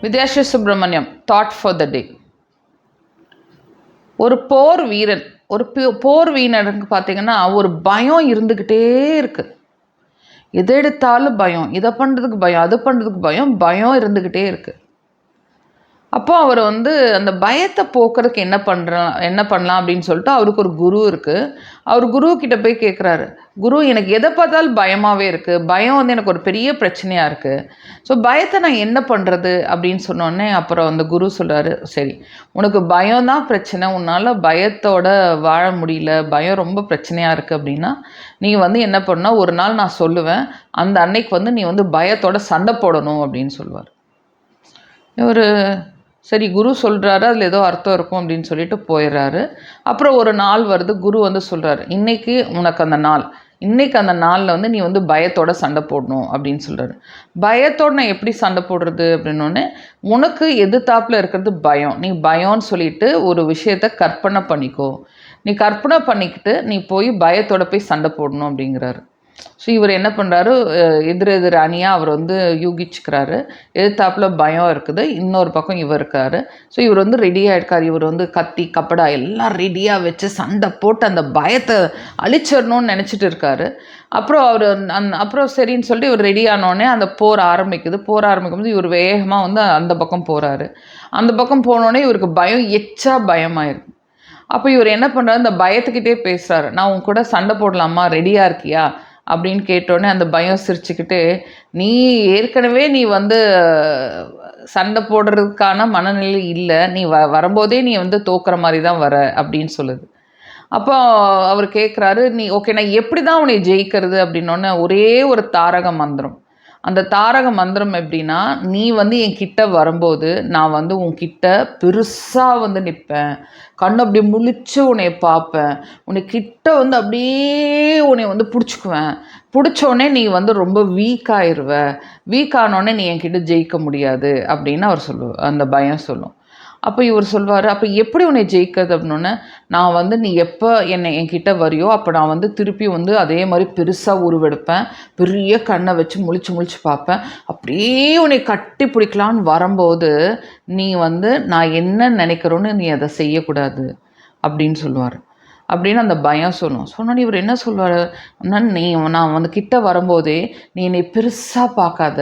Vidyasri Subramaniam thought for the day. ஒரு போர் வீரன், ஒரு போர் வீரனுக்கு பார்த்தீங்கன்னா ஒரு பயம் இருந்துக்கிட்டே இருக்குது. எதை எடுத்தாலும் பயம், இதை பண்ணுறதுக்கு பயம், அது பண்ணுறதுக்கு பயம், பயம் இருந்துக்கிட்டே இருக்குது. அப்போ அவர் அந்த பயத்தை போக்குறதுக்கு என்ன பண்ணலாம் அப்படின்னு சொல்லிட்டு அவருக்கு ஒரு குரு இருக்குது. அவர் குருக்கிட்ட போய் கேட்குறாரு, குரு எனக்கு எதை பார்த்தாலும் பயமாகவே இருக்குது, பயம் எனக்கு ஒரு பெரிய பிரச்சனையாக இருக்குது. ஸோ பயத்தை நான் என்ன பண்ணுறது அப்படின்னு சொன்னோடனே அப்புறம் அந்த குரு சொல்கிறாரு, சரி உனக்கு பயம்தான் பிரச்சனை, உன்னால் பயத்தோட வாழ முடியல, பயம் ரொம்ப பிரச்சனையாக இருக்குது அப்படின்னா நீ என்ன பண்ணா, ஒரு நாள் நான் சொல்லுவேன், அந்த அன்னைக்கு நீ பயத்தோட சண்டை போடணும் அப்படின்னு சொல்லுவார். ஒரு சரி குரு சொல்கிறாரு, அதில் ஏதோ அர்த்தம் இருக்கும் அப்படின்னு சொல்லிட்டு போயிடுறாரு. அப்புறம் ஒரு நாள் வருது, குரு சொல்கிறாரு, இன்றைக்கி உனக்கு அந்த நாள், இன்றைக்கி அந்த நாளில் நீ பயத்தோட சண்டை போடணும் அப்படின்னு சொல்கிறாரு. பயத்தோடு நான் எப்படி சண்டை போடுறது அப்படின்னோடனே, உனக்கு எதிர்த்தாப்பில் இருக்கிறது பயம், நீ பயம்னு சொல்லிட்டு ஒரு விஷயத்தை கற்பனை பண்ணிக்கோ, நீ கற்பனை பண்ணிக்கிட்டு நீ போய் பயத்தோட போய் சண்டை போடணும் அப்படிங்கிறாரு. ஸோ இவர் என்ன பண்ணுறாரு, எதிர் அணியாக அவர் யூகிச்சுக்கிறாரு. எதிர்த்தாப்பில் பயம் இருக்குது, இன்னொரு பக்கம் இவர் இருக்கார். ஸோ இவர் ரெடியாக இருக்கார். இவர் கத்தி கப்படா எல்லாம் ரெடியாக வச்சு சண்டை போட்டு அந்த பயத்தை அழிச்சிடணும்னு நினச்சிட்டு இருக்காரு. அப்புறம் அவர் அப்புறம் சரின்னு சொல்லிட்டு இவர் ரெடி ஆனோடனே அந்த போர் ஆரம்பிக்குது. போர் ஆரம்பிக்கும்போது இவர் வேகமாக அந்த பக்கம் போகிறாரு. அந்த பக்கம் போனோடனே இவருக்கு பயம் எச்சா பயமாயிருக்கு. அப்போ இவர் என்ன பண்ணுறாரு, அந்த பயத்துக்கிட்டே பேசுகிறாரு, நான் உன் கூட சண்டை போடலாமா, ரெடியாக இருக்கியா அப்படின்னு கேட்டோடனே அந்த பயம் சிரிச்சுக்கிட்டு, நீ ஏற்கனவே நீ சண்டை போடுறதுக்கான மனநிலை இல்லை, நீ வரும்போதே நீ தோக்குற மாதிரி தான் வர அப்படின்னு சொல்லுது. அப்போ அவர் கேட்குறாரு, நீ ஓகே நான் எப்படி தான் உன்னை ஜெயிக்கிறது அப்படின்னோடனே ஒரே ஒரு தாரக மந்திரம். அந்த தாரக மந்திரம் எப்படின்னா, நீ என்கிட்ட வரும்போது நான் உன்கிட்ட பெருசாக நிற்பேன், கண்ணு அப்படி முழிச்சு உன்னை பார்ப்பேன், உன்னை கிட்ட அப்படியே உன்னை பிடிச்சிக்குவேன், பிடிச்சோடனே நீ ரொம்ப வீக்காயிருவ, வீக்கானோடனே நீ என்கிட்ட ஜெயிக்க முடியாது அப்படின்னு அவர் அந்த பயம் சொல்லும். அப்போ இவர் சொல்வார், அப்போ எப்படி உன்னை ஜெயிக்கிறது அப்படின்னோடனே, நான் நீ எப்போ என்கிட்ட வரியோ அப்போ நான் திருப்பி அதே மாதிரி பெருசாக உருவெடுப்பேன், பெரிய கண்ணை வச்சு முழிச்சு பார்ப்பேன், அப்படியே உன்னை கட்டி பிடிக்கலான்னு வரும்போது நீ நான் என்ன நினைக்கிறோன்னு நீ அதை செய்யக்கூடாது அப்படின்னு சொல்லுவார். அப்படின்னு அந்த பயம் சொல்லும். சொன்னோன்னே இவர் என்ன சொல்வார், நான் கிட்ட வரும்போதே நீ என்னை பெருசாக பார்க்காத,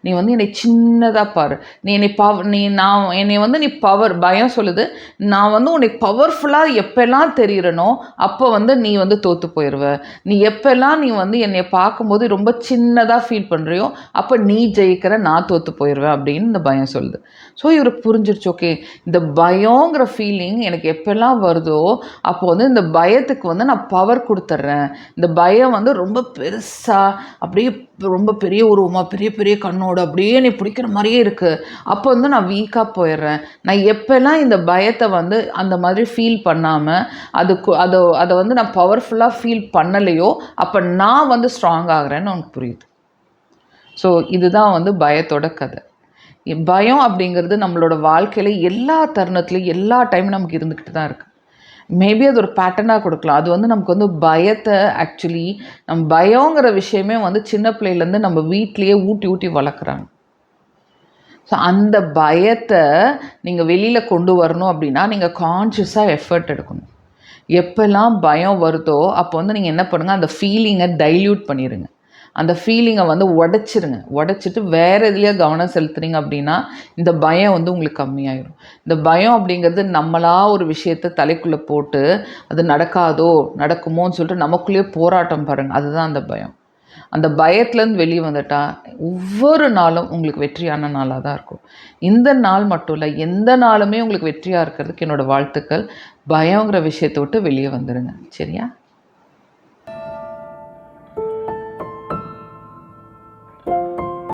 நீ என்னை சின்னதாக பாரு, நீ என்னை நீ பவர், பயம் சொல்லுது, நான் உன்னை பவர்ஃபுல்லாக எப்போல்லாம் தெரிகிறனோ அப்போ நீ தோற்று போயிடுவ, நீ எப்போல்லாம் நீ என்னை பார்க்கும்போது ரொம்ப சின்னதாக ஃபீல் பண்ணுறியோ அப்போ நீ ஜெயிக்கிற, நான் தோற்று போயிடுவேன் அப்படின்னு இந்த பயம் சொல்லுது. ஸோ இவருக்கு புரிஞ்சிருச்சு, ஓகே இந்த பயங்கிற ஃபீலிங் எனக்கு எப்போல்லாம் வருதோ அப்போ இந்த பயத்துக்கு நான் பவர் கொடுத்துட்றேன், இந்த பயம் ரொம்ப பெருசாக அப்படியே ரொம்ப பெரிய உருவமாக பெரிய பெரிய கண்ணோடு அப்படியே என்னை பிடிக்கிற மாதிரியே இருக்குது, அப்போ நான் வீக்காக போயிடுறேன். நான் எப்போல்லாம் இந்த பயத்தை அந்த மாதிரி ஃபீல் பண்ணாமல் அதை நான் பவர்ஃபுல்லாக ஃபீல் பண்ணலையோ அப்போ நான் ஸ்ட்ராங் ஆகிறேன்னு அவனுக்கு புரியுது. ஸோ இதுதான் பயத்தோட கதை. பயம் அப்படிங்கிறது நம்மளோட வாழ்க்கையில் எல்லா தருணத்துலையும் எல்லா டைமும் நமக்கு இருந்துக்கிட்டு தான் இருக்குது. மேபி அது ஒரு பேட்டர்னாக கொடுக்கலாம். அது நமக்கு பயத்தை ஆக்சுவலி நம்ம பயங்கிற விஷயமே சின்ன பிள்ளையிலேருந்து நம்ம வீட்லேயே ஊட்டி வளர்க்குறாங்க. ஸோ அந்த பயத்தை நீங்கள் வெளியில் கொண்டு வரணும் அப்படின்னா நீங்கள் கான்ஷியஸாக எஃபர்ட் எடுக்கணும். எப்போல்லாம் பயம் வருதோ அப்போ நீங்கள் என்ன பண்ணுங்கள், அந்த ஃபீலிங்கை டைல்யூட் பண்ணிடுங்க, அந்த ஃபீலிங்கை உடைச்சிருங்க. உடைச்சிட்டு வேறு எதுலையோ கவனம் செலுத்துறீங்க அப்படின்னா இந்த பயம் உங்களுக்கு கம்மியாயிடும். இந்த பயம் அப்படிங்கிறது நம்மளாக ஒரு விஷயத்தை தலைக்குள்ளே போட்டு அது நடக்காதோ நடக்குமோன்னு சொல்லிட்டு நமக்குள்ளேயே போராட்டம் பாருங்கள், அதுதான் அந்த பயம். அந்த பயத்துலேருந்து வெளியே வந்துட்டால் ஒவ்வொரு நாளும் உங்களுக்கு வெற்றியான நாளாக தான் இருக்கும். இந்த நாள் மட்டும் இல்லை, எந்த நாளுமே உங்களுக்கு வெற்றியாக இருக்கிறதுக்கு என்னோடய வாழ்த்துக்கள். பயங்கிற விஷயத்தை விட்டு வெளியே வந்துடுங்க, சரியா?